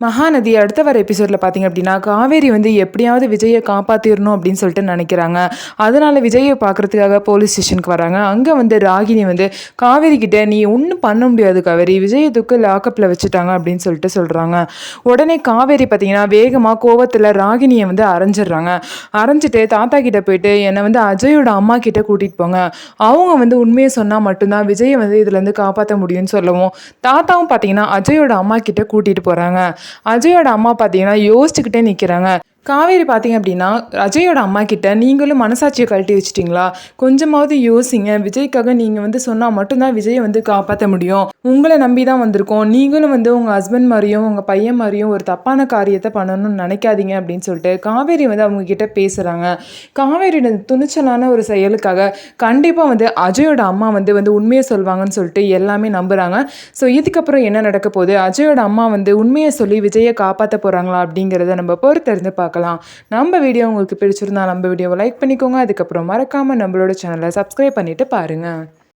மகாநதி அடுத்த வர எபிசோடில் பார்த்தீங்க அப்படின்னா காவேரி வந்து எப்படியாவது விஜயை காப்பாற்றிடணும் அப்படின்னு சொல்லிட்டு நினைக்கிறாங்க. அதனால விஜயை பார்க்குறதுக்காக போலீஸ் ஸ்டேஷனுக்கு வராங்க. அங்கே வந்து ராகினி வந்து காவேரி கிட்ட நீ ஒன்றும் பண்ண முடியாது காவேரி, விஜயை தூக்கு லாக்கப்பில் வச்சுட்டாங்க அப்படின்னு சொல்லிட்டு சொல்கிறாங்க. உடனே காவேரி பார்த்தீங்கன்னா வேகமாக கோவத்தில் ராகினியை வந்து அரைஞ்சிடுறாங்க. அரைஞ்சிட்டு தாத்தா கிட்ட போயிட்டு என்னை வந்து அஜயோட அம்மா கிட்ட கூட்டிகிட்டு போங்க, அவங்க வந்து உண்மையை சொன்னால் மட்டும்தான் விஜயை வந்து இதுலேருந்து காப்பாற்ற முடியும்னு சொல்லவும் தாத்தாவும் பார்த்தீங்கன்னா அஜயோட அம்மா கிட்ட கூட்டிகிட்டு போகிறாங்க. அஜயோட அம்மா பார்த்தீங்கன்னா யோசிச்சுக்கிட்டே நிற்கிறாங்க. காவேரி பார்த்தீங்க அப்படின்னா அஜயோட அம்மா கிட்ட நீங்களும் மனசாட்சியை கழட்டி வச்சிட்டிங்களா, கொஞ்சமாவது யோசிங்க, விஜய்க்காக நீங்கள் வந்து சொன்னால் மட்டும்தான் விஜயை வந்து காப்பாற்ற முடியும், உங்களை நம்பி தான் வந்திருக்கோம், நீங்களும் வந்து உங்கள் ஹஸ்பண்ட் மாதிரியும் உங்கள் பையன் மாதிரியும் ஒரு தப்பான காரியத்தை பண்ணணும்னு நினைக்காதீங்க அப்படின்னு சொல்லிட்டு காவேரி வந்து அவங்க கிட்ட பேசுகிறாங்க. காவேரியோட துணிச்சலான ஒரு செயலுக்காக கண்டிப்பாக வந்து அஜயோட அம்மா வந்து உண்மையை சொல்வாங்கன்னு சொல்லிட்டு எல்லாமே நம்புகிறாங்க. ஸோ இதுக்கப்புறம் என்ன நடக்க போகுது, அஜயோட அம்மா வந்து உண்மையை சொல்லி விஜயை காப்பாற்ற போகிறாங்களா அப்படிங்கிறத நம்ம பொறுத்திருந்து பார்க்கலாம். நம்ம வீடியோ உங்களுக்கு பிடிச்சிருந்தா நம்ம வீடியோவை லைக் பண்ணிக்கோங்க. அதுக்கப்புறம் மறக்காமல் நம்மளோட சேனலை சப்ஸ்கிரைப் பண்ணிட்டு பாருங்கள்.